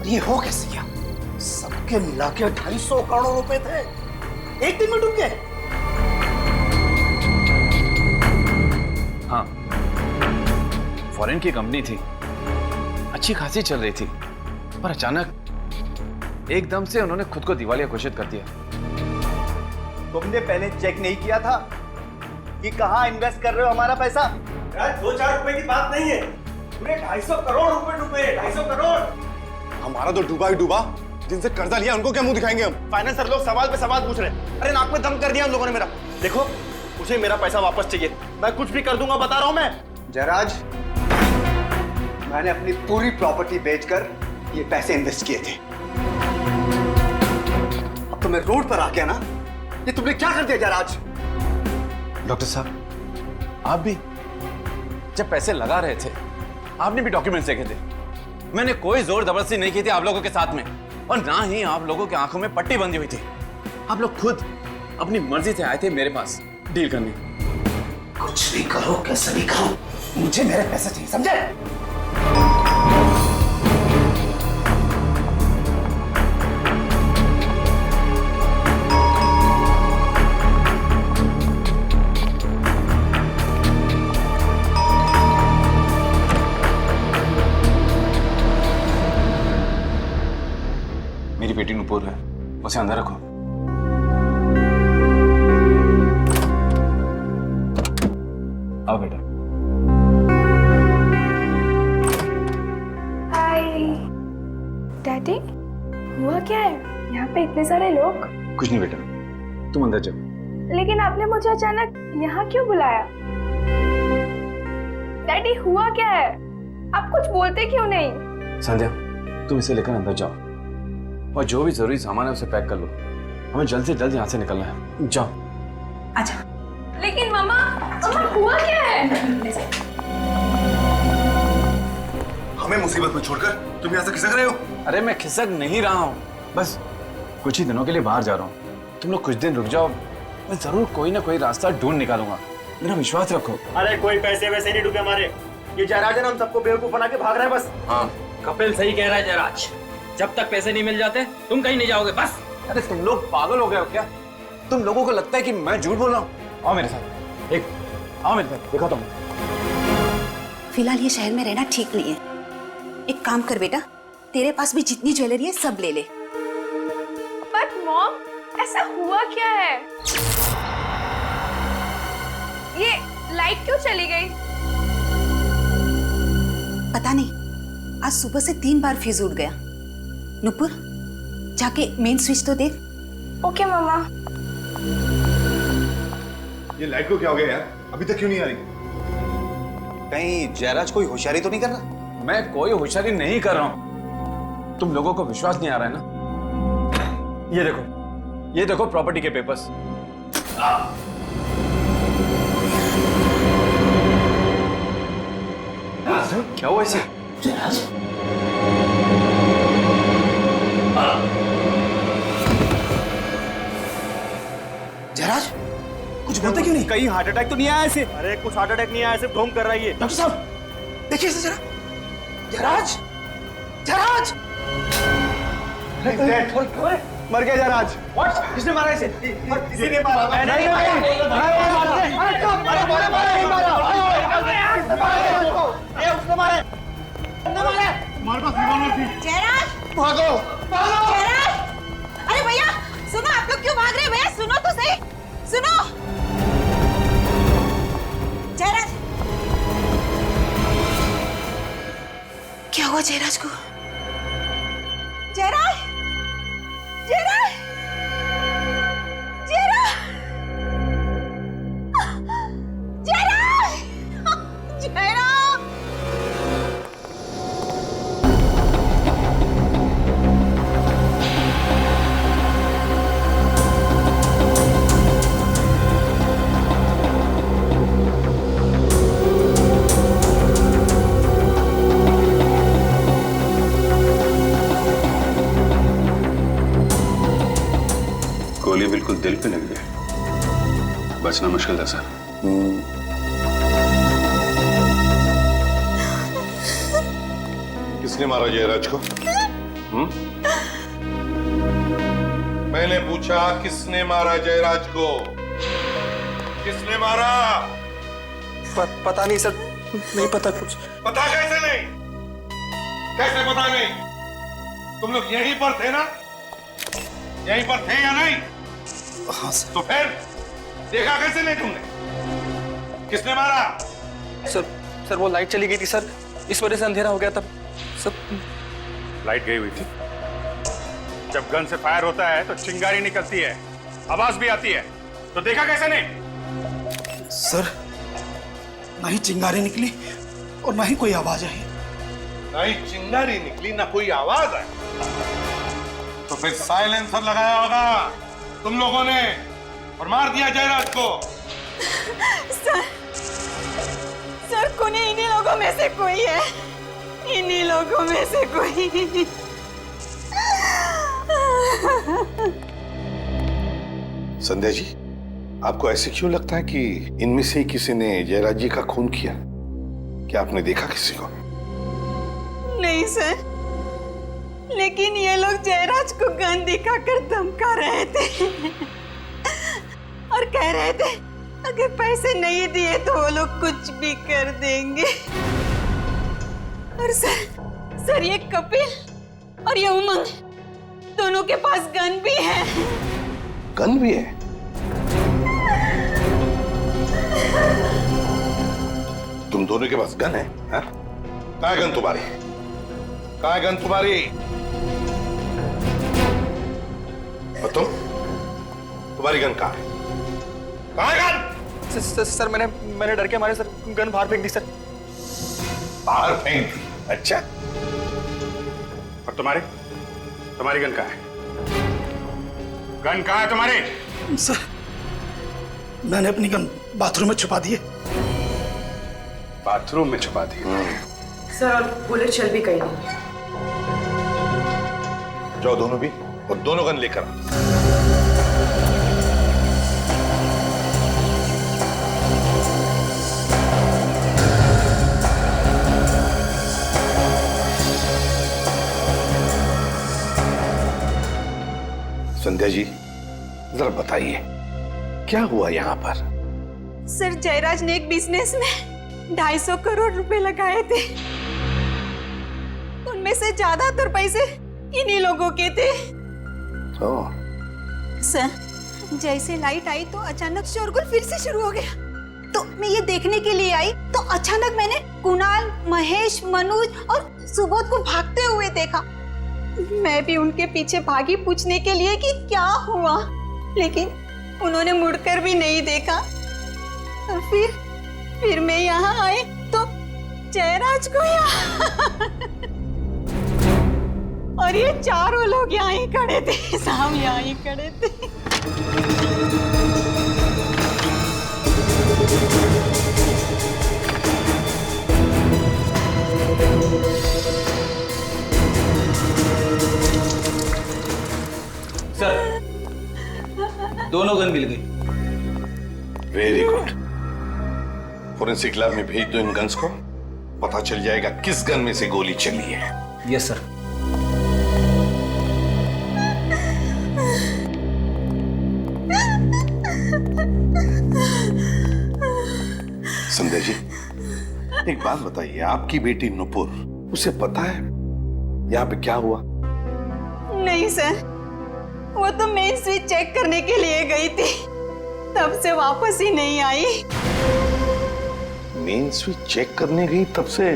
और ये हो कैसे गया? सबके मिला के 250 करोड़ रुपए थे, एक दिन में डूब गए। हाँ, फॉरेन की कंपनी थी, अच्छी खासी चल रही थी, पर अचानक एकदम से उन्होंने खुद को दिवालिया घोषित कर दिया। तुमने पहले चेक नहीं किया था कि कहां इन्वेस्ट कर रहे हो हमारा पैसा? यार 2-4 रुपए की बात नहीं है, पूरे 250 करोड़ रुपए डूबे, 250 करोड़। हमारा तो डूबा ही डूबा, जिनसे कर्जा लिया उनको क्या मुंह दिखाएंगे हम? फाइनेंसर लोग सवाल पे सवाल पूछ रहे हैं। अरे नाक में दम कर दिया उन लोगों ने मेरा। देखो, मुझे मेरा पैसा वापस चाहिए, मैं कुछ भी कर दूंगा, बता रहा हूं मैं। जयराज, मैंने अपनी पूरी प्रॉपर्टी बेचकर ये पैसे इन्वेस्ट किए थे। अब तो मैं रोड पर आ गया ना, ये तुमने क्या कर दिया जयराज? डॉक्टर साहब, आप भी जब पैसे लगा रहे थे, आपने भी डॉक्यूमेंट्स देखे थे। मैंने कोई जोर जबरदस्ती नहीं की थी आप लोगों के साथ में, और ना ही आप लोगों की आंखों में पट्टी बंधी हुई थी। आप लोग खुद अपनी मर्जी से आए थे मेरे पास डील करने। कुछ भी करो, कैसे भी करो, मुझे मेरे पैसे चाहिए, समझे? मेरी बेटी नुपुर है, उसे अंदर रखो। आओ बेटा। हाय डैडी, हुआ क्या है यहाँ पे इतने सारे लोग? कुछ नहीं बेटा, तुम अंदर जाओ। लेकिन आपने मुझे अचानक यहाँ क्यों बुलाया? डैडी हुआ क्या है? आप कुछ बोलते क्यों नहीं? संध्या, तुम इसे लेकर अंदर जाओ और जो भी जरूरी सामान है उसे पैक कर लो। हमें जल्द से जल्द यहाँ से निकलना है, जाओ। अच्छा। लेकिन मम्मा, हुआ क्या है? हमें मुसीबत में छोड़कर तुम यहाँ से खिसक रहे हो? अरे मैं खिसक नहीं रहा हूँ, बस कुछ ही दिनों के लिए बाहर जा रहा हूँ। तुम लोग कुछ दिन रुक जाओ, मैं जरूर कोई ना कोई रास्ता ढूंढ निकालूंगा, मेरा विश्वास रखो। अरे कोई पैसे वैसे नहीं डूबे हमारे, ये जयराज है ना, हम सबको बेवकूफ बना के भाग रहे हैं बस। हाँ, कपिल सही कह रहा है जयराज, जब तक पैसे नहीं मिल जाते तुम कहीं नहीं जाओगे बस। अरे तुम लोग पागल हो गए हो क्या? तुम लोगों को लगता है कि मैं झूठ बोल रहा हूँ? आओ मेरे साथ, आओ मेरे साथ, देखो तुम। फिलहाल ये शहर में रहना ठीक नहीं है। एक काम कर बेटा, तेरे पास भी जितनी ज्वेलरी है सब ले ले। बट मॉम, ऐसा हुआ क्या है? ये लाइट क्यों चली गई? पता नहीं, आज सुबह से 3 बार फ्यूज उड़ गया। नुपुर, जाके मेन स्विच तो देख। ओके मम्मा। ये लाइट को क्या हो गया यार? अभी तक क्यों नहीं आ रही? कहीं जयराज कोई होशियारी तो नहीं कर रहा? मैं कोई होशियारी नहीं कर रहा हूँ, तुम लोगों को विश्वास नहीं आ रहा है ना? ये देखो प्रॉपर्टी के पेपर्स। क्या हुआ इसे? जयराज, कुछ बोलते क्यों नहीं? कहीं हार्ट अटैक तो नहीं आया इसे? अरे कुछ हार्ट अटैक नहीं आया, सिर्फ ढोंग कर रहा है ये। डॉक्टर साहब, देखिए इसे जरा। जयराज, जयराज! मर गया जयराज। व्हाट? किसने मारा इसे? किसी ने मारा? मैं नहीं मारा। जयराज, भागो! जयराज! अरे भैया सुनो, आप लोग क्यों भाग रहे हैं? भैया सुनो तो सही, सुनो। जयराज, क्या हुआ जयराज को? जयराज, जयराज, जयराज, जयराज, जयराज! गोली बिल्कुल दिल पे लग गई, बचना मुश्किल था सर। किसने मारा जयराज को? मैंने पूछा किसने मारा जयराज को? किसने मारा? पता नहीं सर, नहीं पता कुछ। पता कैसे नहीं? कैसे पता नहीं? तुम लोग यहीं पर थे ना? यहीं पर थे या नहीं? हाँ सर। तो फिर देखा कैसे नहीं तुमने? किसने मारा? सर वो लाइट चली गई थी सर, इस वजह से अंधेरा हो गया तब सब। लाइट गई हुई थी। जब गन से फायर होता है तो चिंगारी निकलती है, आवाज भी आती है, तो देखा कैसे नहीं? सर ना ही चिंगारी निकली और ना ही कोई आवाज आई। ना ही चिंगारी निकली ना कोई आवाज आई, तो फिर साइलेंसर लगाया होगा तुम लोगों ने और मार दिया जयराज को। सर कुने इन्हीं लोगों में से कोई है, इन्हीं लोगों में से कोई। संध्या जी, आपको ऐसे क्यों लगता है कि इनमें से किसी ने जयराज जी का खून किया? क्या आपने देखा किसी को? नहीं सर, लेकिन ये लोग जयराज को गन दिखाकर धमका रहे थे और कह रहे थे अगर पैसे नहीं दिए तो वो लोग कुछ भी कर देंगे। और सर ये कपिल और ये उमंग दोनों के पास गन भी है। गन भी है? तुम दोनों के पास गन है? कहाँ है गन तुम्हारी? कहाँ है गन तुम्हारी? और तुम्हारी गन कहाँ है? कहाँ है गन? सर मैंने डर के मारे सर गन बाहर फेंक दी सर। बाहर फेंक दी? अच्छा। और तुम्हारी गन कहाँ है? गन कहाँ है तुम्हारी? सर मैंने अपनी गन बाथरूम में छुपा दी है। बाथरूम में छुपा दी? सर और बुलेट चल भी गई। जाओ दोनों भी, और दोनों गन लेकर आओ। संध्या जी जरा बताइए क्या हुआ यहाँ पर? सर जयराज ने एक बिजनेस में 250 करोड़ रुपए लगाए थे, उनमें से ज्यादातर पैसे इन्हीं लोगों के थे। सर जैसे लाइट आई तो अचानक शोरगुल फिर से शुरू हो गया, तो मैं ये देखने के लिए आई तो अचानक मैंने कुणाल, महेश, मनोज और सुबोध को भागते हुए देखा। मैं भी उनके पीछे भागी पूछने के लिए कि क्या हुआ, लेकिन उन्होंने मुड़कर भी नहीं देखा। और फिर मैं यहाँ आई तो जयराज को यहाँ और ये चारों लोग यहाँ ही खड़े थे, साहब यहाँ ही खड़े थे। सर दोनों गन मिल गई। Very good. फोरेंसिक लैब में भेज दो इन गन्स को, पता चल जाएगा किस गन में से गोली चली है। Yes sir. संध्या जी एक बात बताइए, आपकी बेटी नुपुर, उसे पता है यहाँ पे क्या हुआ? नहीं सर, वो तो मेन स्विच चेक करने के लिए गई थी, तब से वापस ही नहीं आई। मेन स्विच चेक करने गई तब से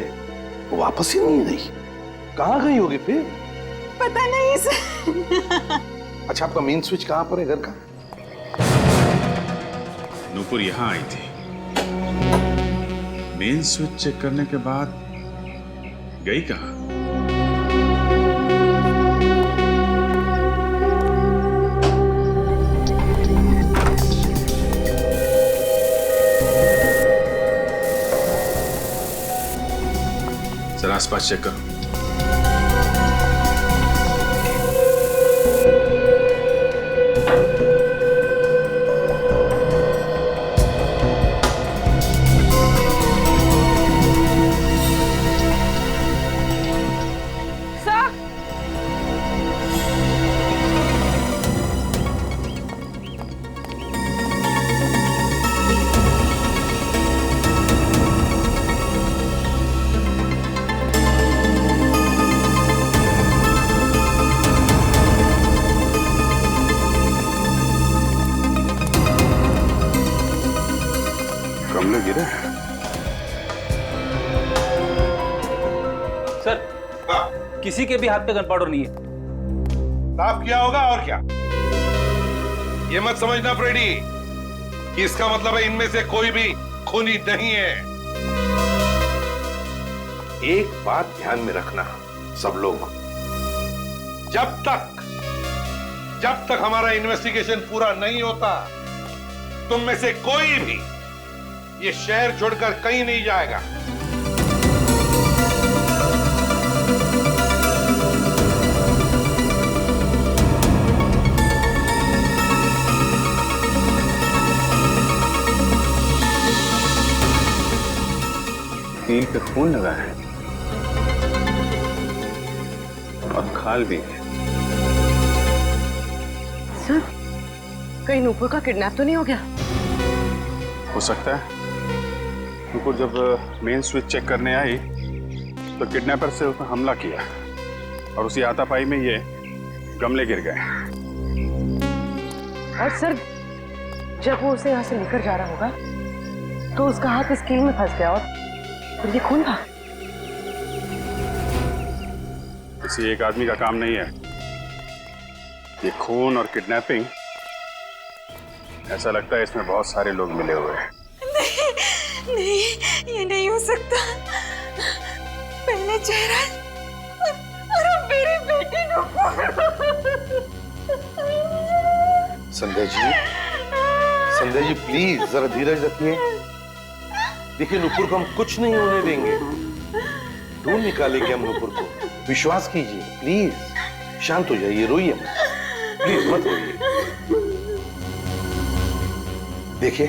वापस ही नहीं गई? कहाँ गई होगी फिर? पता नहीं सर। अच्छा आपका मेन स्विच कहाँ पर है घर का? नूपुर यहाँ आई थी, मेन स्विच चेक करने के बाद गई कहाँ? जरा आसपास चेक करो। किसी के भी हाथ पे गन पाउडर नहीं है। साफ किया होगा और क्या। ये मत समझना फ्रेडी कि इसका मतलब है इनमें से कोई भी खूनी नहीं है। एक बात ध्यान में रखना सब लोग, जब तक हमारा इन्वेस्टिगेशन पूरा नहीं होता, तुम में से कोई भी ये शहर छोड़कर कहीं नहीं जाएगा। कील पे खून लगा है और खाल भी है। सर, कहीं नूपुर का किडनैप तो नहीं हो गया? हो सकता है। नूपुर जब मेन स्विच चेक करने आई तो किडनैपर से उसने हमला किया और उसी हाथापाई में ये गमले गिर गए। और सर, जब वो उसे यहाँ से लेकर जा रहा होगा तो उसका हाथ इस कील में फंस गया और फिर ये खून था। किसी एक आदमी का काम नहीं है ये खून और किडनैपिंग। ऐसा लगता है इसमें बहुत सारे लोग मिले हुए हैं। नहीं, ये नहीं हो सकता। पहले चेहरा और अब मेरी बेटी संध्या जी प्लीज जरा धीरज रखिए। देखिए नुपुर को हम कुछ नहीं होने देंगे, ढूंढ निकालेंगे हम नुपुर को। विश्वास कीजिए, प्लीज शांत हो जाइए, रोइए मत, प्लीज मत रोइए। देखिए,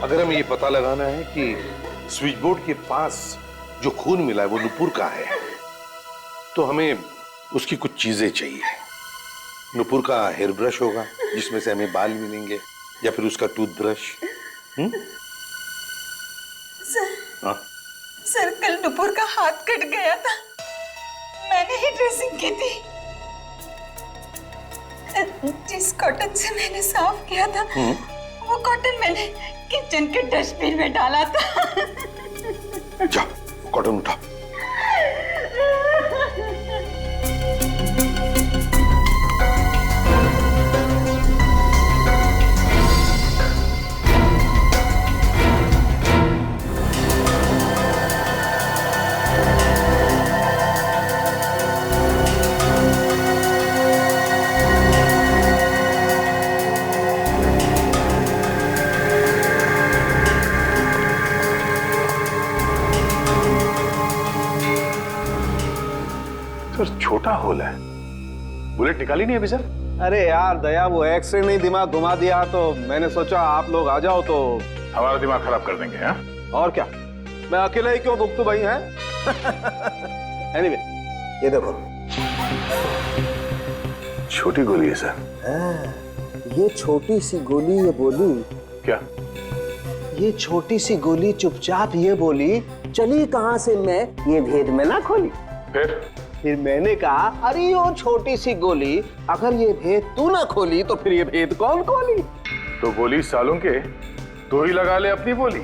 अगर हमें ये पता लगाना है कि स्विच बोर्ड के पास जो खून मिला है वो नुपुर का है, तो हमें उसकी कुछ चीजें चाहिए। नुपुर का हेयर ब्रश होगा जिसमें से हमें बाल मिलेंगे, या फिर उसका टूथब्रश। सर, कल नुपुर का हाथ कट गया था, मैंने ही ड्रेसिंग की थी। जिस कॉटन से मैंने साफ किया था वो कॉटन मैंने किचन के डस्टबिन में डाला था। जाओ कॉटन उठा। छोटा होल है, बुलेट निकाली नहीं अभी सर? अरे यार दया, वो एक्सरे नहीं दिमाग घुमा दिया, तो मैंने सोचा आप लोग आ जाओ तो हमारा दिमाग खराब कर देंगे। हाँ, और क्या, मैं अकेला ही क्यों भुगतू भाई हैं? एनीवे, ये देखो छोटी गोली है सर। ये छोटी सी गोली ये बोली क्या? ये छोटी सी गोली चुपचाप ये बोली, चली कहां से मैं ये भेद में ना खोली। फिर मैंने कहा, अरे वो छोटी सी गोली, अगर ये भेद तू ना खोली तो फिर ये भेद कौन खोली? तो गोली सालों के तो ही लगा ले अपनी बोली।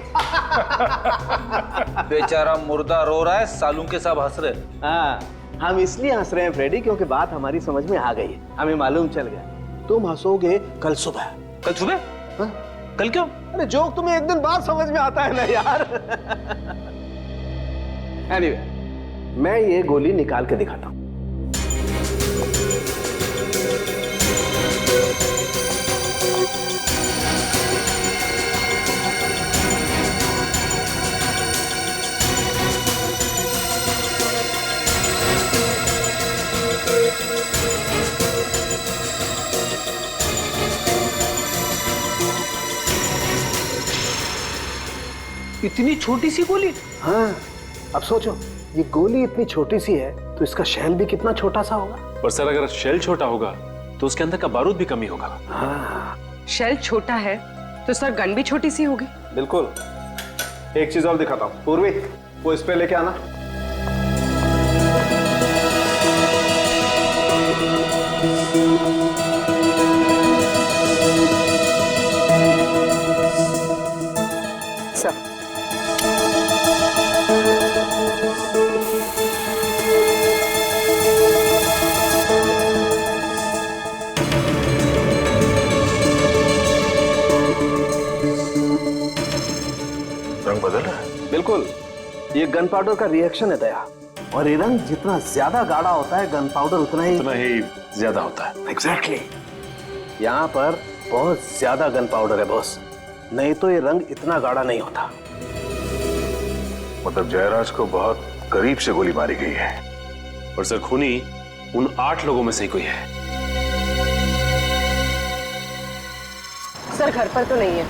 बेचारा मुर्दा रो रहा है, सालू के सब हंस रहे। हाँ, हम इसलिए हंस रहे हैं फ्रेडी क्योंकि बात हमारी समझ में आ गई है, हमें मालूम चल गया। तुम हंसोगे कल सुबह। कल सुबह? हाँ? कल क्यों? अरे जोक तुम्हें एक दिन बाद समझ में आता है ना यार। एनीवे, मैं ये गोली निकाल के दिखाता हूं। इतनी छोटी सी गोली? हाँ, अब सोचो, ये गोली इतनी छोटी सी है तो इसका शेल भी कितना छोटा सा होगा। पर सर, अगर शेल छोटा होगा तो उसके अंदर का बारूद भी कमी होगा। हाँ, शेल छोटा है तो सर गन भी छोटी सी होगी। बिल्कुल। एक चीज और दिखाता हूँ, पूर्वी वो इस पे लेके आना। ये गन पाउडर का रिएक्शन है दया, और ये रंग जितना ज्यादा गाढ़ा होता है गन पाउडर उतना ही ज्यादा होता है। एग्जैक्टली। यहाँ पर बहुत ज्यादा गन पाउडर है बॉस, नहीं तो ये रंग इतना गाढ़ा नहीं होता। मतलब जयराज को बहुत करीब से गोली मारी गई है। और सर खूनी उन 8 लोगों में से ही कोई है। सर घर पर तो नहीं है,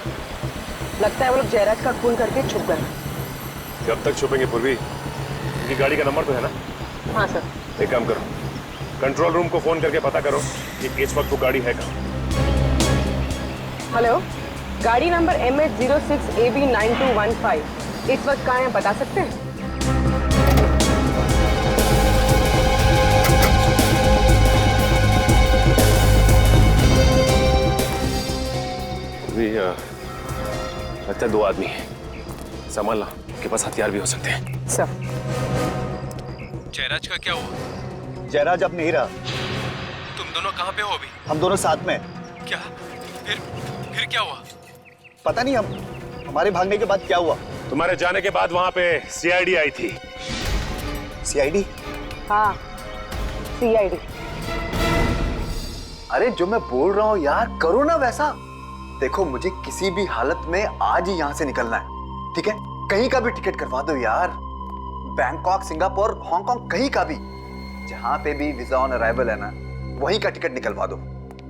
लगता है वो लोग जयराज का खून करके छुप गए। कब तक छुपेंगे पूर्वी? इनकी गाड़ी का नंबर तो है ना? हाँ सर। एक काम करो, कंट्रोल रूम को फोन करके पता करो कि इस वक्त वो गाड़ी है कहाँ। हेलो, गाड़ी नंबर MH06AB9215 इस वक्त कहाँ है बता सकते हैं? लगता है 2 आदमी हैं, संभालना, के पास हथियार भी हो सकते हैं। सर जयराज का क्या हुआ? जयराज अब नहीं रहा। तुम दोनों कहाँ पे हो अभी? हम दोनों साथ में। क्या? फिर क्या हुआ? पता नहीं, हमारे भागने के बाद क्या हुआ। तुम्हारे जाने के बाद वहां पे सीआईडी आई थी। सीआईडी? हाँ, सीआईडी। अरे जो मैं बोल रहा हूँ यार, करो ना वैसा। देखो मुझे किसी भी हालत में आज ही यहाँ से निकलना है, ठीक है? कहीं का भी टिकट करवा दो यार, बैंकॉक, सिंगापुर, हांगकांग, कहीं का भी, जहां पे भी वीजा ऑन अराइवल है ना, वहीं का टिकट निकलवा दो।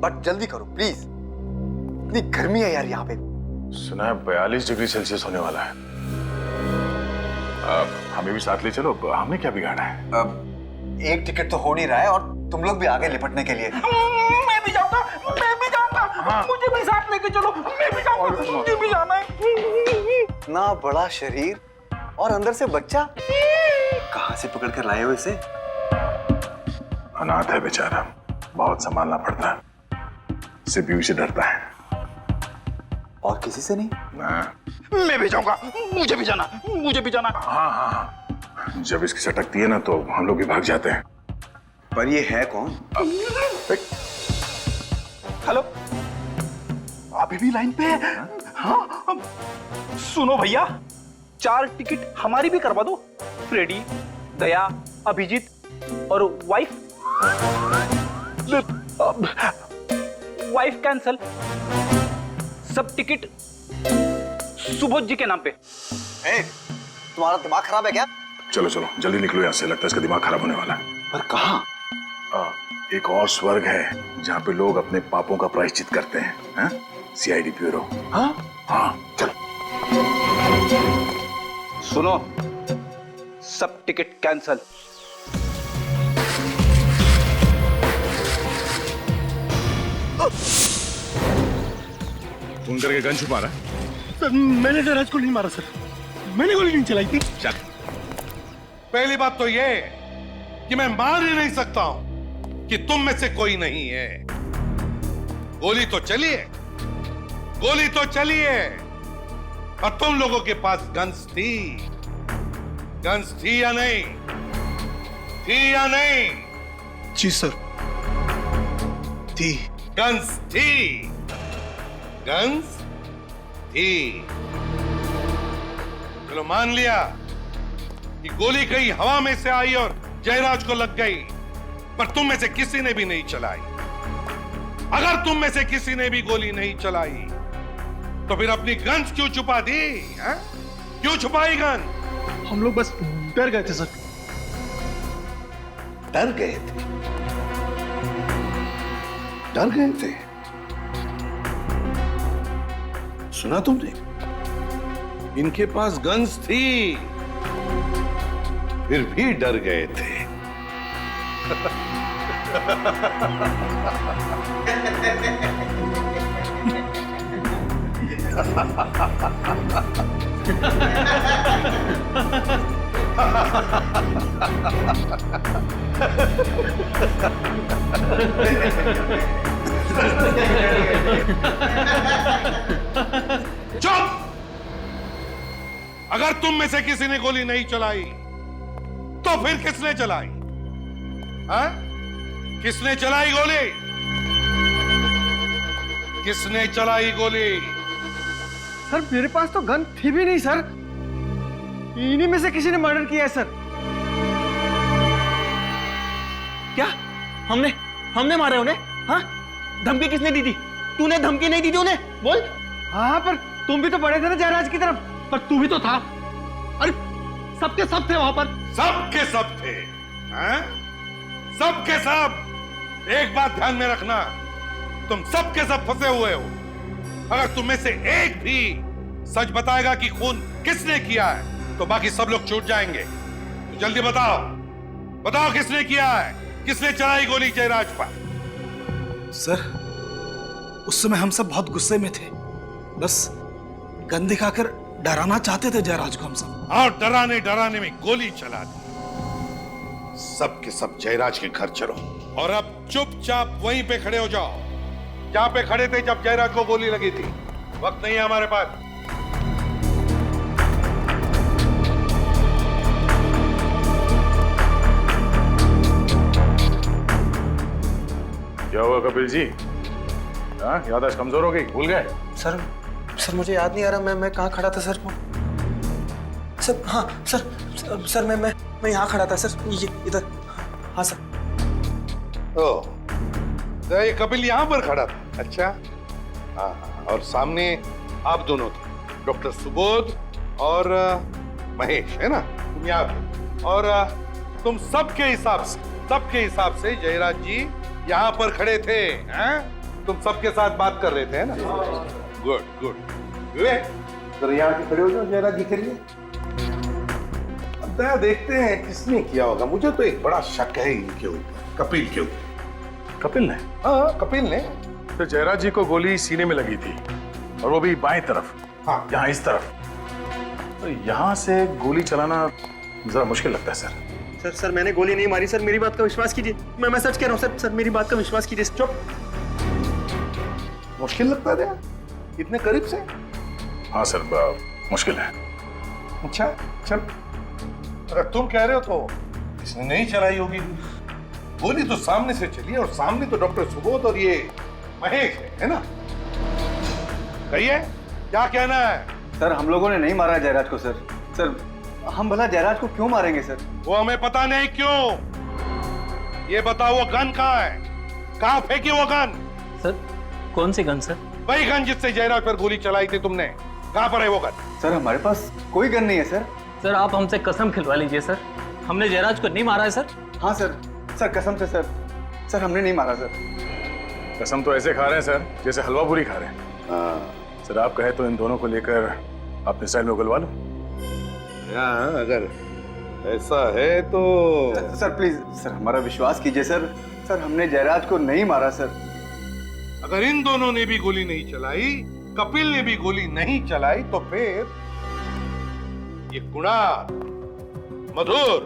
बट जल्दी करो प्लीज, इतनी गर्मी है यार यहाँ पे। सुना है 42 डिग्री सेल्सियस होने वाला है। हमें भी साथ ले चलो, हमने क्या बिगाड़ा है? एक टिकट तो हो नहीं रहा है और तुम लोग भी आगे लिपटने के लिए। मैं भी जाऊंगा, मैं भी जाऊंगा। हाँ। मुझे भी साथ लेके चलो, मैं भी जाऊंगा, मुझे भी जाना है। इतना बड़ा शरीर और अंदर से बच्चा, कहाँ से पकड़ कर लाए हो इसे? अनाथ है बेचारा, बहुत संभालना पड़ता है, सिर्फ बीवी से डरता है। और किसी से नहीं? मैं भी जाऊंगा, मुझे भी जाना, मुझे भी जाना। हाँ हाँ हाँ, जब इसकी सटकती है ना तो हम लोग भी भाग जाते हैं। पर ये है कौन? हेलो, अभी भी लाइन पे है? हाँ, सुनो भैया, 4 टिकट हमारी भी करवा दो। फ्रेडी, दया, अभिजीत और वाइफ। वाइफ कैंसल, सब टिकट सुबोध जी के नाम पे। तुम्हारा दिमाग खराब है क्या? चलो चलो जल्दी निकलो यहाँ से, लगता है इसका दिमाग खराब होने वाला है। पर कहाँ? एक और स्वर्ग है जहाँ पे लोग अपने पापों का प्रायश्चित करते हैं। CID bureau. हाँ हाँ चलो। सुनो, सब टिकट कैंसल। फोन करके गन छुपा रहा है? सर, मैंने जयराज को नहीं मारा सर, मैंने गोली नहीं चलाई थी। चल। पहली बात तो ये कि मैं मान ही नहीं सकता हूं कि तुम में से कोई नहीं है। गोली तो चली है, गोली तो चली है, और तुम लोगों के पास गन्स थी। गन्स थी या नहीं? थी या नहीं? जी सर, थी। गन्स थी, गन्स थी। चलो मान लिया कि गोली कहीं हवा में से आई और जयराज को लग गई, पर तुम में से किसी ने भी नहीं चलाई। अगर तुम में से किसी ने भी गोली नहीं चलाई तो फिर अपनी गन्स क्यों छुपा दी? क्यों छुपाई गन? हम लोग बस डर गए थे सर। डर गए थे? डर गए थे? सुना तुमने? इनके पास गन्स थी, फिर भी डर गए थे। चुप! अगर तुम में से किसी ने गोली नहीं चलाई तो फिर किसने चलाई? हाँ? किसने चलाई गोली? किसने चलाई गोली? सर मेरे पास तो गन थी भी नहीं सर। इन्हीं में से किसी ने मर्डर किया है सर। क्या हमने मारा उन्हें? हाँ, धमकी किसने दी थी? तूने धमकी नहीं दी थी उन्हें? बोल। हाँ, पर तुम भी तो पड़े थे ना जयराज की तरफ, पर तू भी तो था। अरे सबके सब थे वहां पर। सबके सब थे, हैं? सबके सब। एक बात ध्यान में रखना, तुम सबके सब फंसे हुए हो। अगर तुम में से एक भी सच बताएगा कि खून किसने किया है तो बाकी सब लोग छूट जाएंगे। तो जल्दी बताओ, बताओ किसने किया है, किसने चलाई गोली जयराज पर? सर, उस समय हम सब बहुत गुस्से में थे, बस गन दिखाकर डराना चाहते थे जयराज को हम सब। और डराने डराने में गोली चला दी। सबके सब जयराज के घर चलो और अब चुपचाप वहीं पे खड़े हो जाओ जहां पे खड़े थे जब जयराज को गोली लगी थी। वक्त नहीं है हमारे पास। क्या हुआ कपिल जी? हाँ, याददाश्त कमजोर हो गई, भूल गए? सर मुझे याद नहीं आ रहा मैं कहाँ खड़ा था सर। सर हाँ सर मैं यहाँ खड़ा था सर, ये इधर। हाँ सर। ओ, तो ये कपिल यहाँ पर खड़ा था? अच्छा। हाँ, और सामने आप दोनों थे, डॉक्टर सुबोध और महेश, है ना? तुम यहाँ थे और तुम सबके हिसाब से जयराज जी यहाँ पर खड़े थे, हैं? तुम सबके साथ बात कर रहे थे, है ना? Good good. तो यहाँ के खड़े हो जाओ जयराज जी के लिए। अब देखते हैं किसने किया होगा। मुझे तो एक बड़ा शक है इनके ऊपर, कपिल के ऊपर। कपिल ने? हाँ, कपिल ने। तो जयराज जी को गोली सीने में लगी थी और वो भी बाएं तरफ। हाँ, यहाँ इस तरफ। तो यहाँ से गोली चलाना जरा मुश्किल लगता है सर। सर मैंने गोली नहीं मारी सर, मेरी बात का विश्वास कीजिए। मैं सच कह रहा हूँ सर, मेरी बात का विश्वास कीजिए। चुप। मुश्किल लगता है इतने करीब से? हाँ सर, मुश्किल है। अच्छा चल, अगर तुम कह रहे हो तो इसने नहीं चलाई होगी गोली। तो सामने से चली और सामने तो डॉक्टर सुबोध और ये महेश है ना? कहिए क्या कहना है? सर हम लोगों ने नहीं मारा जयराज को सर। सर हम भला जयराज को क्यों मारेंगे सर? वो हमें पता नहीं क्यों। ये बताओ वो गन कहाँ है? कहाँ फेंकी वो गन? सर कौन सी गन सर? वही गन जिससे जयराज पर गोली चलाई थी तुमने। कहाँ पर है वो गन? सर हमारे पास कोई गन नहीं है सर। सर आप हमसे कसम खिलवा लीजिए सर, हमने जयराज को नहीं मारा है सर। हाँ सर कसम से सर हमने नहीं मारा सर। कसम तो ऐसे खा रहे हैं सर जैसे हलवा पूरी खा रहे हैं। हाँ। सर आप कहे तो इन दोनों को लेकर अपने स्टाइल में उगलवा लो। अगर ऐसा है तो सर प्लीज सर हमारा विश्वास कीजिए सर। सर हमने जयराज को नहीं मारा सर। अगर इन दोनों ने भी गोली नहीं चलाई, कपिल ने भी गोली नहीं चलाई, तो फिर ये कुणाल, मधुर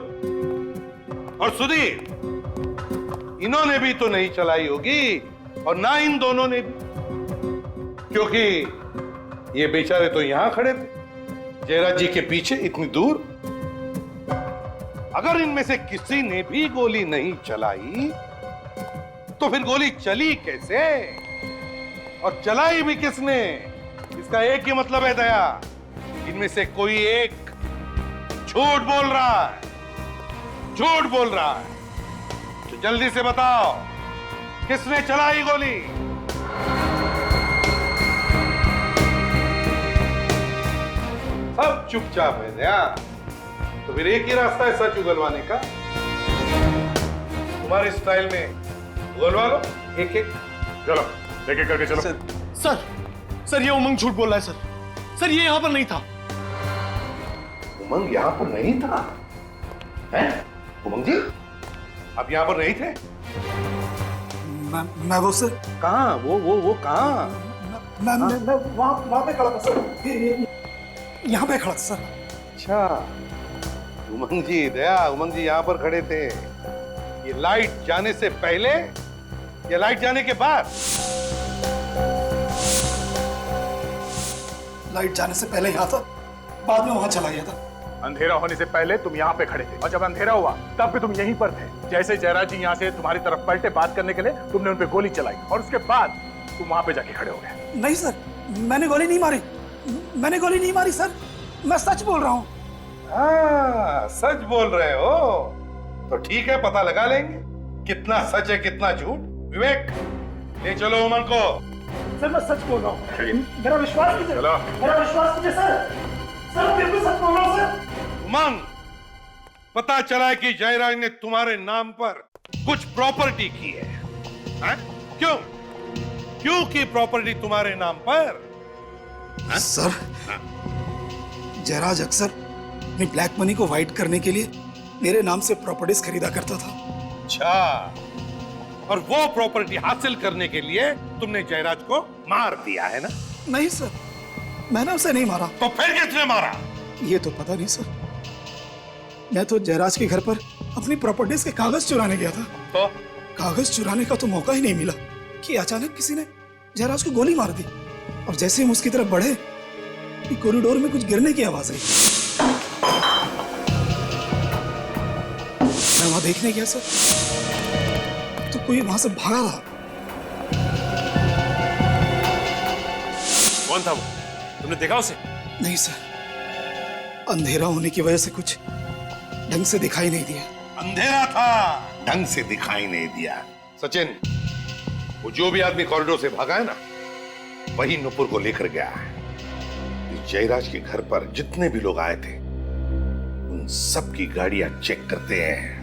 और सुधीर, इन्होंने भी तो नहीं चलाई होगी और ना इन दोनों ने भी, क्योंकि ये बेचारे तो यहां खड़े थे जयराज जी के पीछे इतनी दूर। अगर इनमें से किसी ने भी गोली नहीं चलाई तो फिर गोली चली कैसे और चलाई भी किसने? इसका एक ही मतलब है दया, इनमें से कोई एक झूठ बोल रहा है, झूठ बोल रहा है। तो जल्दी से बताओ किसने चलाई गोली? सब चुपचाप है दया। तो फिर एक ही रास्ता है सच उगलवाने का। तुम्हारे स्टाइल में उगलवा लो एक एक। चलो एक एक करके चलो। सर ये उमंग झूठ बोल रहा है सर ये यहाँ पर नहीं था। उमंग यहाँ पर नहीं था? हैं? उमंग जी आप यहाँ पर नहीं थे? मैं वो सर कहाँ? वो कहाँ? मैं वहाँ पे खड़ा था सर, यहाँ पे खड़ा था सर। अच्छा उमंग जी, दया उमंग जी यहाँ पर खड़े थे। ये लाइट जाने से पहले या लाइट जाने के बाद? लाइट जाने से पहले यहाँ था, बाद में वहाँ चला गया था। अंधेरा होने से पहले तुम यहाँ पे खड़े थे और जब अंधेरा हुआ तब भी तुम यहीं पर थे। जैसे जयराज जी यहाँ से तुम्हारी तरफ पलटे बात करने के लिए, तुमने उन पे गोली चलाई और उसके बाद तुम वहां पे जाके खड़े हो गए। नहीं सर, मैंने गोली नहीं मारी, मैंने गोली नहीं मारी सर, मैं सच बोल रहा हूँ। हाँ, सच बोल रहे हो तो ठीक है, पता लगा लेंगे कितना सच है कितना झूठ। विवेक, ले चलो उमंग को। सर मैं सच बोल रहा हूँ, मेरा विश्वास कीजिए, मेरा विश्वास कीजिए सर, सर बिल्कुल सच बोल रहा हूँ सर। उमंग, पता चला है कि जयराज ने तुम्हारे नाम पर कुछ प्रॉपर्टी की है, हैं? क्यों क्यों की प्रॉपर्टी तुम्हारे नाम पर? सर, जयराज अक्सर अपनी ब्लैक मनी को वाइट करने के लिए मेरे नाम से प्रॉपर्टीज खरीदा करता था। अच्छा, और वो प्रॉपर्टी हासिल करने के लिए तुमने जयराज को मार दिया है ना? नहीं सर, मैंने उसे नहीं मारा। तो फिर किसने मारा? ये तो पता नहीं सर, मैं तो जयराज के घर पर अपनी प्रॉपर्टीज के कागज चुराने गया था। तो कागज चुराने का तो मौका ही नहीं मिला कि अचानक किसी ने जयराज को गोली मार दी, और जैसे हम उसकी तरफ बढ़े कि कॉरिडोर में कुछ गिरने की आवाज आई। मैं वहां देखने गया सर, तो कोई वहां से भागा था। कौन था वो? तुमने देखा उसे? नहीं सर, अंधेरा होने की वजह से कुछ ढंग से दिखाई नहीं दिया। अंधेरा था, ढंग से दिखाई नहीं दिया। सचिन, वो जो भी आदमी कॉरिडोर से भागा है ना, वही नुपुर को लेकर गया है। इस जयराज के घर पर जितने भी लोग आए थे, उन सब की गाड़ियां चेक करते हैं।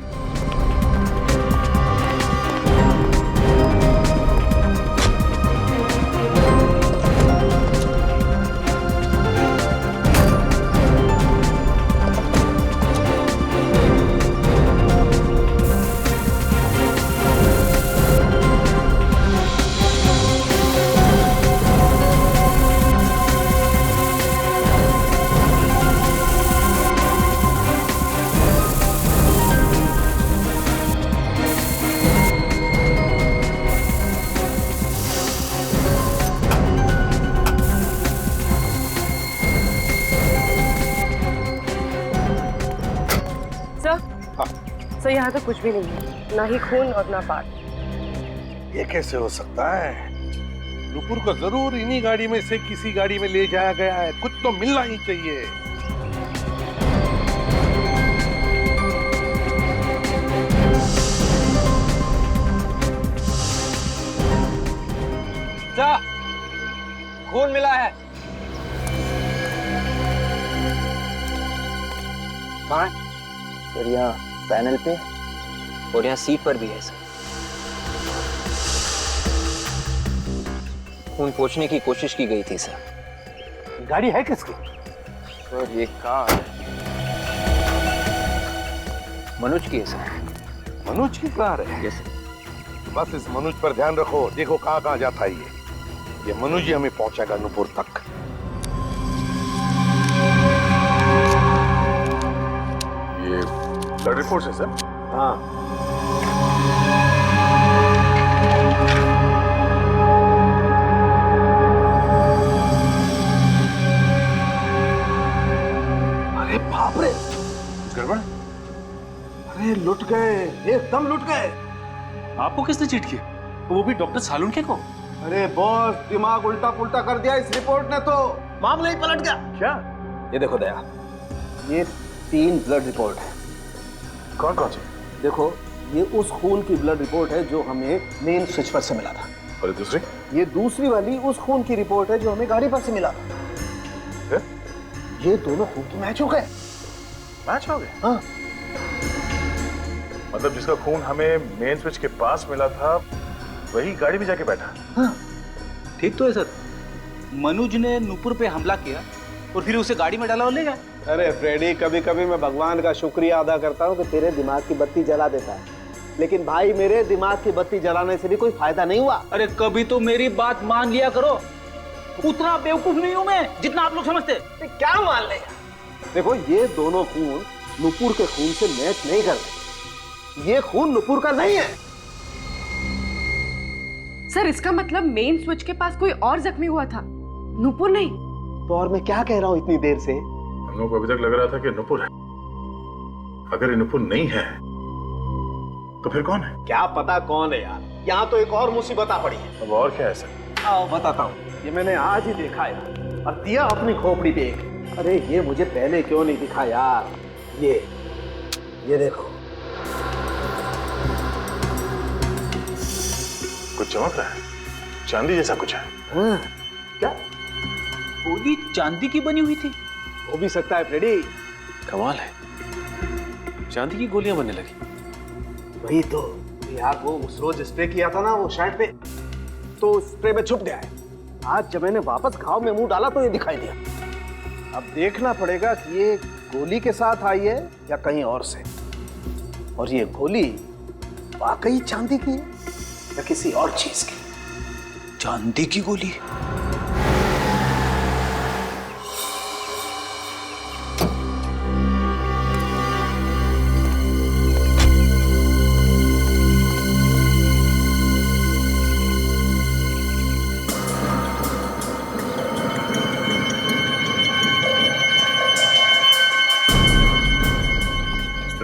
सर यहाँ तो कुछ भी नहीं है, ना ही खून और ना पार्ट। ये कैसे हो सकता है? नुपुर को जरूर इन्हीं गाड़ी में से किसी गाड़ी में ले जाया गया है, कुछ तो मिलना ही चाहिए। जा, खून मिला है। कहाँ? सर यहाँ पैनल पे और यहाँ सीट पर भी है सर। खून पोंछने की कोशिश की गई थी सर। गाड़ी है किसकी? सर ये कार मनोज की है सर। मनोज की कार है? Yes sir. बस इस मनोज पर ध्यान रखो, देखो कहाँ कहाँ जाता है ये मनोज ही हमें पहुंचाएगा नुपुर तक। ये ब्लड रिपोर्ट है सर? हाँ। अरे बाप रे, गड़बड़? अरे लुट गए, एकदम लुट गए। आपको किसने चीट किया? वो भी डॉक्टर सालुंके को? अरे बॉस, दिमाग उल्टा पुल्टा कर दिया इस रिपोर्ट ने तो, मामला ही पलट गया। क्या? ये देखो दया, ये 3 ब्लड रिपोर्ट है। कौन कौन सी? देखो, ये उस खून की ब्लड रिपोर्ट है जो हमें मेन स्विच पर से मिला था। और दूसरी? ये दूसरी वाली उस खून की रिपोर्ट है जो हमें गाड़ी पर से मिला था। ये दोनों खून की मैच हो गए। मैच हो गए? हाँ। मतलब जिसका खून हमें मेन स्विच के पास मिला था, वही गाड़ी में जाके बैठा। हाँ। ठीक तो है सर, मनोज ने नुपुर पे हमला किया और फिर उसे गाड़ी में डाला और ले गया। अरे फ्रेडी, कभी कभी मैं भगवान का शुक्रिया अदा करता हूँ कि तेरे दिमाग की बत्ती जला देता है, लेकिन भाई मेरे दिमाग की बत्ती जलाने से भी कोई फायदा नहीं हुआ। अरे कभी तो मेरी बात मान लिया करो, उतना बेवकूफ नहीं हूं मैं जितना आप लोग समझते। क्या मान ले? देखो, ये दोनों खून नुपुर के खून से मैच नहीं करते। ये खून नुपुर का नहीं है। सर इसका मतलब मेन स्विच के पास कोई और जख्मी हुआ था, नुपुर नहीं। तो और मैं क्या कह रहा हूँ इतनी देर से? हम लोगों को अभी तक लग रहा था कि नुपुर है। अगर ये नुपुर नहीं है तो फिर कौन है? क्या पता कौन है यार, यहाँ तो एक और मुसीबत आ पड़ी है। अब और क्या है सर? आओ बताता हूँ। ये मैंने आज ही देखा है और दिया अपनी खोपड़ी पे एक। अरे ये मुझे पहले क्यों नहीं दिखा यार? ये देखो। कुछ चमक रहा है, चांदी जैसा कुछ है। हाँ, क्या गोली चांदी की बनी हुई थी? हो भी सकता है फ्रेडी। कमाल है, चांदी की गोलियां बनने लगी। वही तो यार, वो उस रोज स्प्रे किया था ना वो शर्ट पे, तो स्प्रे में छुप गया है। आज जब मैंने वापस घाव में मुंह डाला तो ये दिखाई दिया। अब देखना पड़ेगा कि ये गोली के साथ आई है या कहीं और से, और ये गोली वाकई चांदी की है या किसी और चीज की। चांदी की गोली?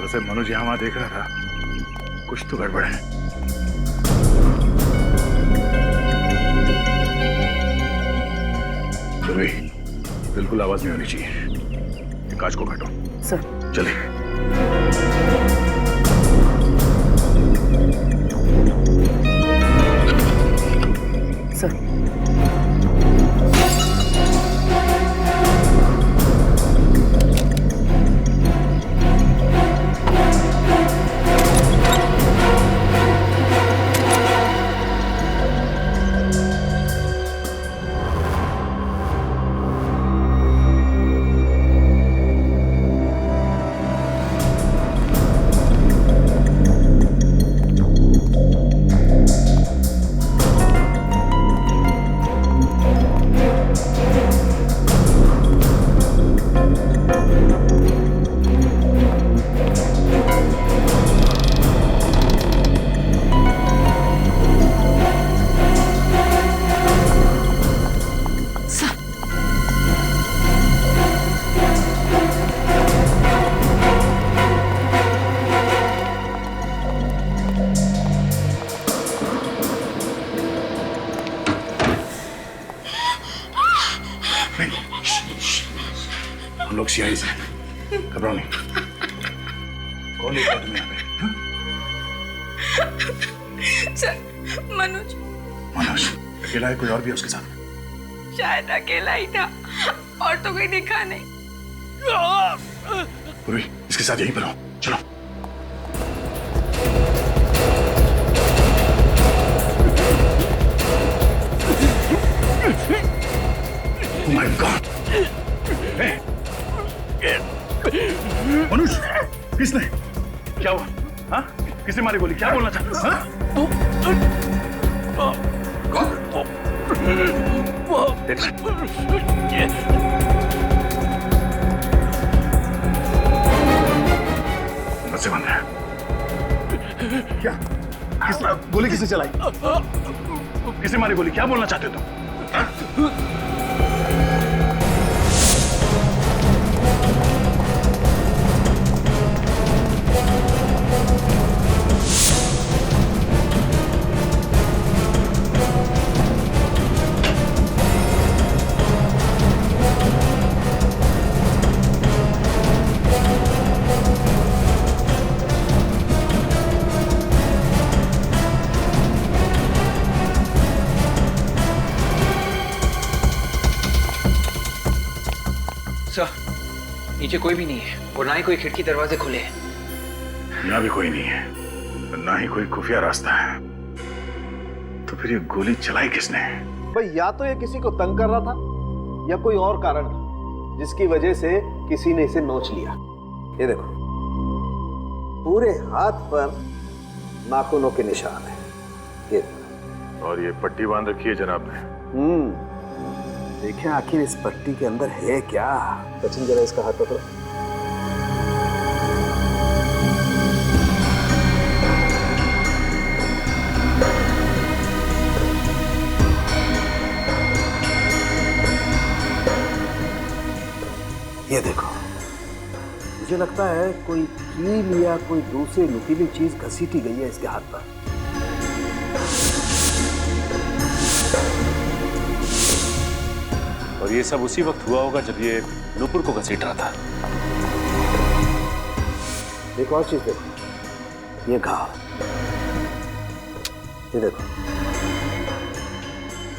से मनोज यहाँ वहां देख रहा था, कुछ तो गड़बड़ है। बिल्कुल आवाज नहीं होनी चाहिए। कांच को काटो। सर। चलिए। सर। हम लोग सीआई से, घबराओ नहीं। कौन लेकर तुम्हें यहाँ पे? सर, मनोज। मनोज अकेला है, कोई और भी है उसके साथ? शायद अकेला ही था, और तो कोई दिखा नहीं। पूर्वी, इसके साथ यहीं पर हो, चलो। Oh my God! Hey! मनुष्य, किसने? क्या हुआ? हाँ? किसने मारी गोली? क्या बोलना चाहते हो? हाँ? बच्चे बंद है। क्या? किसने गोली किसने चलाई? किसने मारी गोली? क्या बोलना चाहते हो तुम? हाँ? सर, नीचे कोई भी नहीं है और ना ही कोई खिड़की दरवाजे खुले हैं। यहाँ भी कोई नहीं है, ना ही कोई खुफिया रास्ता है। तो फिर ये गोली चलाई किसने? भाई या तो ये किसी को तंग कर रहा था या कोई और कारण था जिसकी वजह से किसी ने इसे नोच लिया। ये देखो, पूरे हाथ पर नाखूनों के निशान है। ये और ये पट्टी बांध रखी है जनाब ने। देखें आखिर इस पट्टी के अंदर है क्या। सचिन जरा इसका हाथ पकड़ो। ये देखो, मुझे लगता है कोई कील या कोई दूसरी नुकीली चीज घसीटी गई है इसके हाथ पर। और ये सब उसी वक्त हुआ होगा जब ये नुपुर को घसीट रहा था। एक और चीज देखो, ये घाव, ये देखो,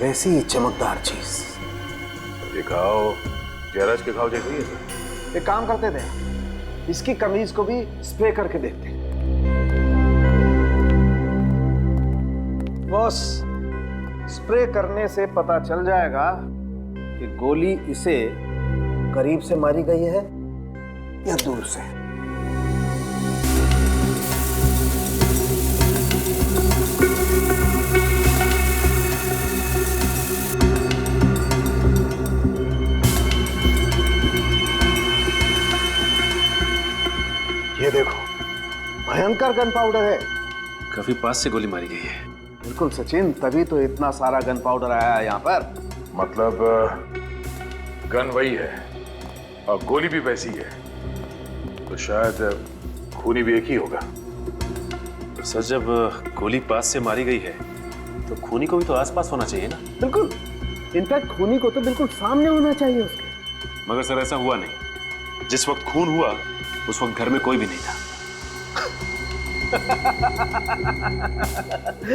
वैसी ही चमकदार चीज। ये घाव जयराज के घाव जैसे ही है। एक काम करते थे, इसकी कमीज को भी स्प्रे करके देखते। बस स्प्रे करने से पता चल जाएगा कि गोली इसे करीब से मारी गई है या दूर से। ये देखो, भयंकर गन पाउडर है। काफी पास से गोली मारी गई है। बिल्कुल सचिन, तभी तो इतना सारा गन पाउडर आया है यहाँ पर। मतलब गन वही है और गोली भी वैसी है, तो शायद खूनी भी एक ही होगा। सर, जब गोली पास से मारी गई है तो खूनी को भी तो आसपास होना चाहिए ना? बिल्कुल, इनफैक्ट खूनी को तो बिल्कुल सामने होना चाहिए उसके। मगर सर ऐसा हुआ नहीं। जिस वक्त खून हुआ उस वक्त घर में कोई भी नहीं था।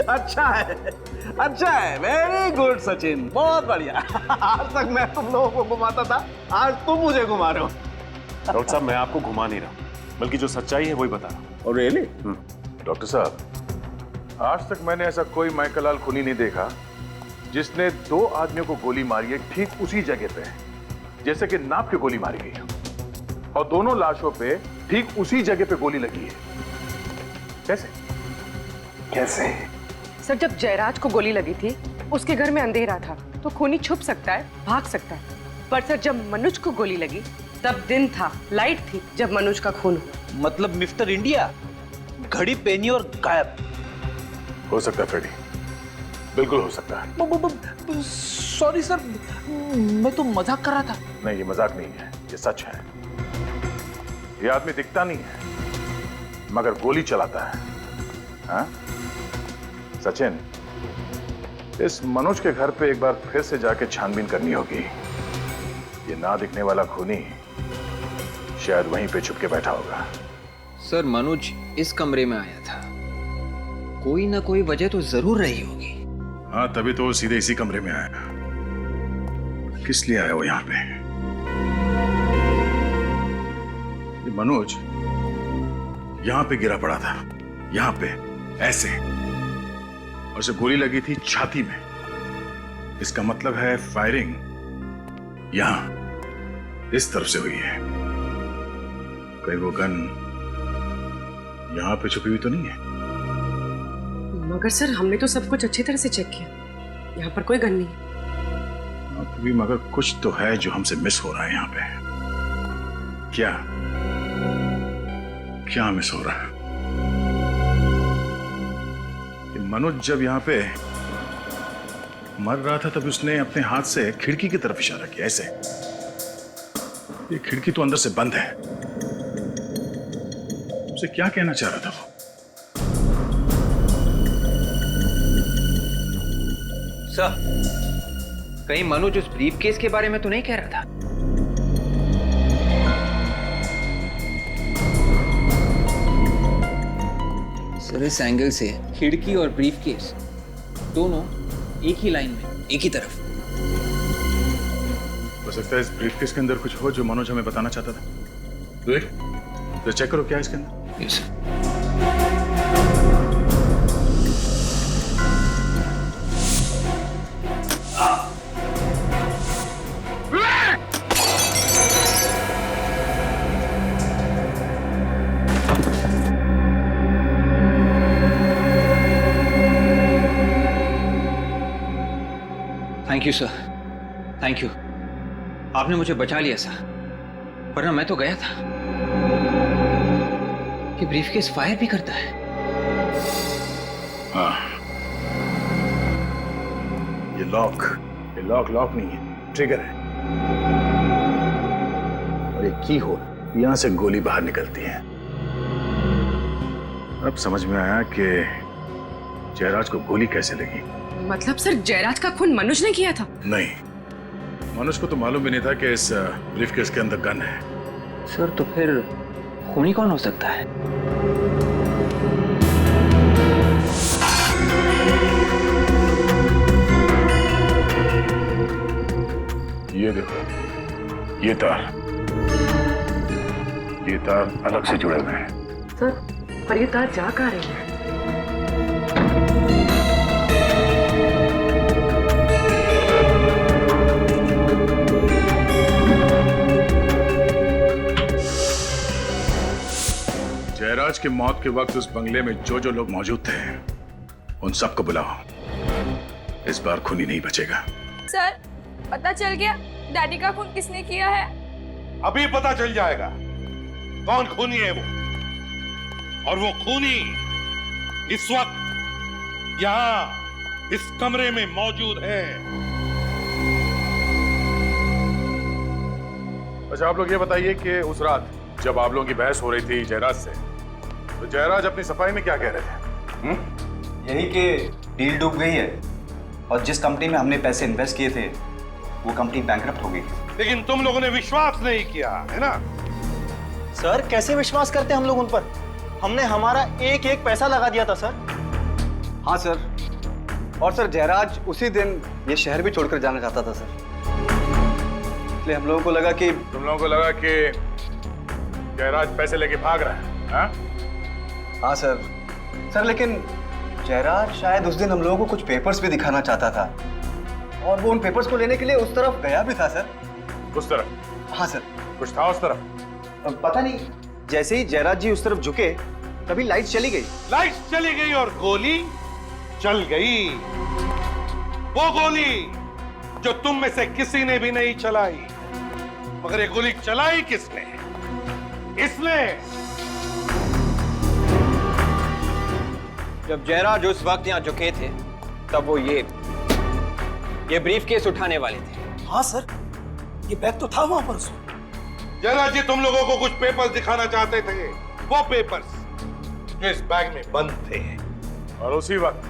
अच्छा है, अच्छा है, वेरी गुड सचिन, बहुत बढ़िया। आज तक मैं तुम लोगों को घुमाता था, आज तुम मुझे घुमा रहे हो। डॉक्टर साहब, मैं आपको घुमा नहीं रहा हूं, बल्कि जो सच्चाई है वही बता रहा हूं। और रियली? डॉक्टर साहब, आज तक मैंने ऐसा कोई माइकल खूनी नहीं देखा जिसने 2 आदमियों को गोली मारी है ठीक उसी जगह पे, जैसे कि नाप की गोली मारी गई है, और दोनों लाशों पे ठीक उसी जगह पे गोली लगी है। कैसे? कैसे? सर, जब जयराज को गोली लगी थी उसके घर में अंधेरा था, तो खूनी छुप सकता है, भाग सकता है। पर सर, जब मनोज को गोली लगी तब दिन था, लाइट थी जब मनोज का खून हुआ। मतलब मिस्टर इंडिया घड़ी पहनी और गायब। हो सकता है फ्रेडी, बिल्कुल हो सकता है। सॉरी सर, मैं तो मजाक कर रहा था। नहीं, ये मजाक नहीं है, ये सच है। ये आदमी दिखता नहीं है मगर गोली चलाता है। हाँ? सचिन, इस मनोज के घर पे एक बार फिर से जाके छानबीन करनी होगी। ये ना दिखने वाला खूनी शायद वहीं पे छुप के बैठा होगा। सर, मनोज इस कमरे में आया था, कोई ना कोई वजह तो जरूर रही होगी। हाँ, तभी तो वो सीधे इसी कमरे में आया। किस लिए आया वो यहाँ पे? ये मनोज यहां पे गिरा पड़ा था, यहां पे ऐसे, और उसे गोली लगी थी छाती में। इसका मतलब है फायरिंग यहां इस तरफ से हुई है। कहीं वो गन यहां पे छुपी हुई तो नहीं है? मगर सर, हमने तो सब कुछ अच्छी तरह से चेक किया, यहाँ पर कोई गन नहीं है। भी मगर कुछ तो है जो हमसे मिस हो रहा है यहाँ पे। क्या क्या मिस हो रहा है? मनोज जब यहाँ पे मर रहा था तब उसने अपने हाथ से खिड़की की तरफ इशारा किया, ऐसे। ये खिड़की तो अंदर से बंद है। उसे क्या कहना चाह रहा था वो? सर, कहीं मनोज उस ब्रीफकेस के बारे में तो नहीं कह रहा था? सर, इस एंगल से खिड़की और ब्रीफकेस दोनों एक ही लाइन में, एक ही तरफ। हो सकता है इस ब्रीफकेस के अंदर कुछ हो जो मनोज हमें बताना चाहता था। तो चेक करो क्या है इसके अंदर। Yes sir. Thank you sir, thank you. आपने मुझे बचा लिया सर, वरना मैं तो गया था। कि ब्रीफकेस फायर भी करता है? हाँ, ये लॉक नहीं है, ट्रिगर है। और ये की होल, यहां से गोली बाहर निकलती है। अब समझ में आया कि जयराज को गोली कैसे लगी। मतलब सर, जयराज का खून मनोज ने किया था? नहीं, मनुष्य को तो मालूम भी नहीं था कि इस ब्रीफकेस के अंदर गन है। सर तो फिर खूनी कौन हो सकता है? ये देखो, ये तार अलग से जुड़े हुए हैं। सर पर ये तार जा कहाँ रही है? जयराज की मौत के वक्त उस बंगले में जो जो लोग मौजूद थे उन सबको बुलाओ। इस बार खूनी नहीं बचेगा। सर पता चल गया डैडी का खून किसने किया है? अभी पता चल जाएगा कौन खूनी है वो, और वो खूनी इस वक्त यहां इस कमरे में मौजूद है। अच्छा, आप लोग ये बताइए कि उस रात जब आप लोगों की बहस हो रही थी जयराज से, तो जयराज अपनी सफाई में क्या कह रहे थे? यही कि डील डूब गई है और जिस कंपनी में हमने पैसे इन्वेस्ट किए थे वो कंपनी बैंकरप्ट हो गई। लेकिन तुम लोगों ने विश्वास नहीं किया है ना? सर कैसे विश्वास करते हम लोग उन पर? हमने हमारा एक एक पैसा लगा दिया था सर। हाँ सर, और सर जयराज उसी दिन ये शहर भी छोड़कर जाना चाहता था सर, इसलिए हम लोगों को लगा कि तुम लोगों को लगा कि जयराज पैसे लेके भाग रहा है। हाँ? हाँ सर लेकिन जयराज शायद उस दिन हम लोगों को कुछ पेपर्स भी दिखाना चाहता था और वो उन पेपर्स को लेने के लिए उस तरफ गया भी था सर। उस तरफ? हाँ सर। कुछ था उस तरफ? पता नहीं, जैसे ही जयराज जी उस तरफ झुके तभी लाइट चली गई। लाइट चली गई और गोली चल गई। वो गोली जो तुम में से किसी ने भी नहीं चलाई, मगर ये गोली चलाई किसने? इसने। जब जयराज उस वक्त यहाँ झुके थे तब वो ये ब्रीफकेस उठाने वाले थे। हाँ सर, ये बैग तो था वहां पर उसमें। जयराज जी तुम लोगों को कुछ पेपर्स दिखाना चाहते थे, वो पेपर्स जो इस बैग में बंद थे। और उसी वक्त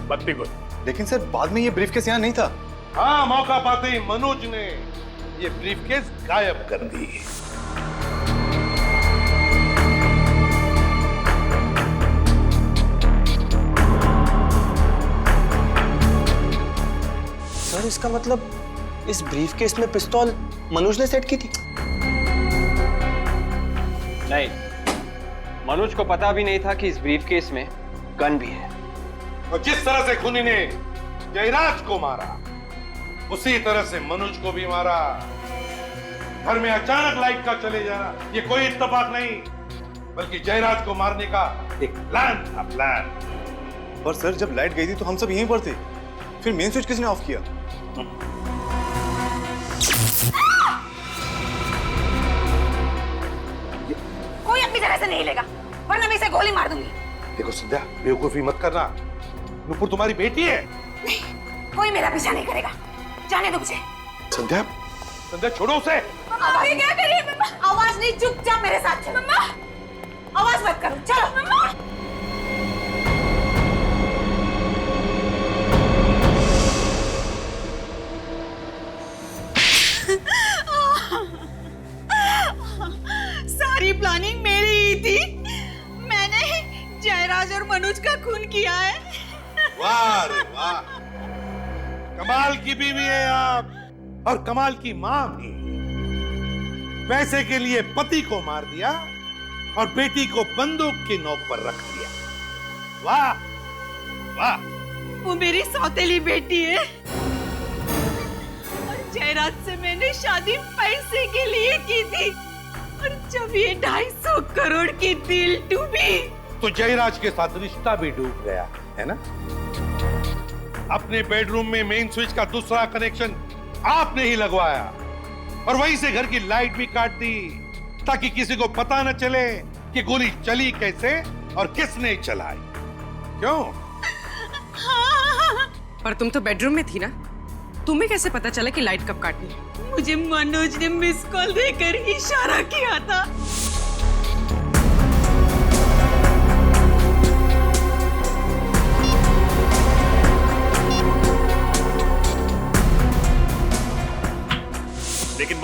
बत्ती गुल। लेकिन सर बाद में ये ब्रीफकेस यहाँ नहीं था। हाँ, मौका पाते ही मनोज ने ये ब्रीफकेस गायब कर दी। सर इसका मतलब इस ब्रीफकेस में पिस्तौल मनोज ने सेट की थी? नहीं, मनोज को पता भी नहीं था कि इस ब्रीफकेस में गन भी है। और जिस तरह से खूनी ने जयराज को मारा उसी तरह से मनोज को भी मारा। घर में अचानक लाइट का चले जाना ये कोई इत्तेफाक नहीं, बल्कि जयराज को मारने का एक प्लान था। प्लान। पर सर जब लाइट गई थी तो हम सब यहीं पर थे, फिर मेन स्विच किसने ऑफ किया? कोई अपनी जगह से नहीं लेगा, वरना मैं इसे गोली मार दूंगी। देखो संध्या, बेवकूफी मत करना। नुपुर तुम्हारी बेटी है। नहीं, कोई मेरा पीछा नहीं करेगा। जाने दो मुझे। संध्या, संध्या छोड़ो उसे। मम्मा ये क्या कर रही है? मम्मा आवाज नहीं, चुपचाप मेरे साथ चलो। मम्मा आवाज मत करो, चलो। मम्मा सारी प्लानिंग मेरी ही थी। मैंने जयराज और मनोज का खून किया है। वाह रे वाह, कमाल की बीवी है आप, और कमाल की मां भी। पैसे के लिए पति को मार दिया और बेटी को बंदूक की नोक पर रख दिया। वाह वाह। वो मेरी सौतेली बेटी है और जयराज से मैंने शादी पैसे के लिए की थी, और जब ये 250 करोड़ की डील डूबी तो जयराज के साथ रिश्ता भी डूब गया है ना? अपने बेडरूम में मेन स्विच का दूसरा कनेक्शन आपने ही लगवाया और वहीं से घर की लाइट भी काट दी ताकि किसी को पता न चले कि गोली चली कैसे और किसने चलाई। क्यों? पर तुम तो बेडरूम में थी ना, तुम्हें कैसे पता चला कि लाइट कब काटनी है? मुझे मनोज ने मिस कॉल देकर इशारा किया था।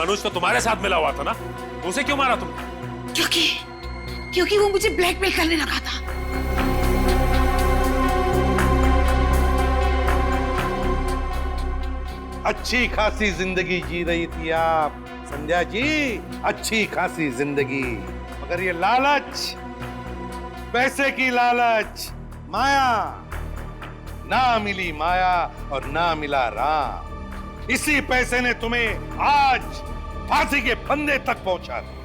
मनोज तो तुम्हारे साथ मिला हुआ था ना, उसे क्यों मारा तुमने? क्योंकि वो मुझे ब्लैकमेल करने लगा था। अच्छी खासी जिंदगी जी रही थी आप संध्या जी, अच्छी खासी जिंदगी, मगर ये लालच, पैसे की लालच, माया, ना मिली माया और ना मिला राम। इसी पैसे ने तुम्हें आज फांसी के फंदे तक पहुंचा दिया।